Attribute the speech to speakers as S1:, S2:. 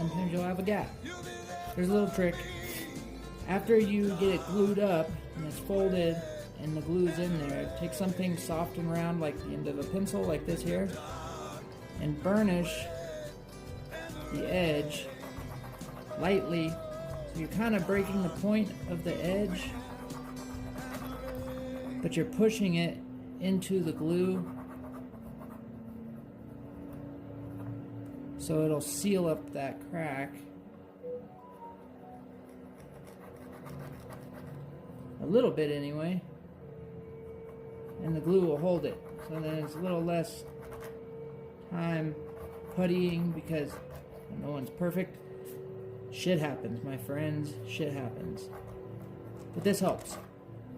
S1: sometimes you'll have a gap. There's a little trick. After you get it glued up and it's folded and the glue's in there, take something soft and round like the end of a pencil like this here and burnish the edge lightly, so you're kind of breaking the point of the edge, but you're pushing it into the glue so it'll seal up that crack. A little bit anyway, and the glue will hold it, so then it's a little less time puttying because no one's perfect. Shit happens, my friends, shit happens, but this helps.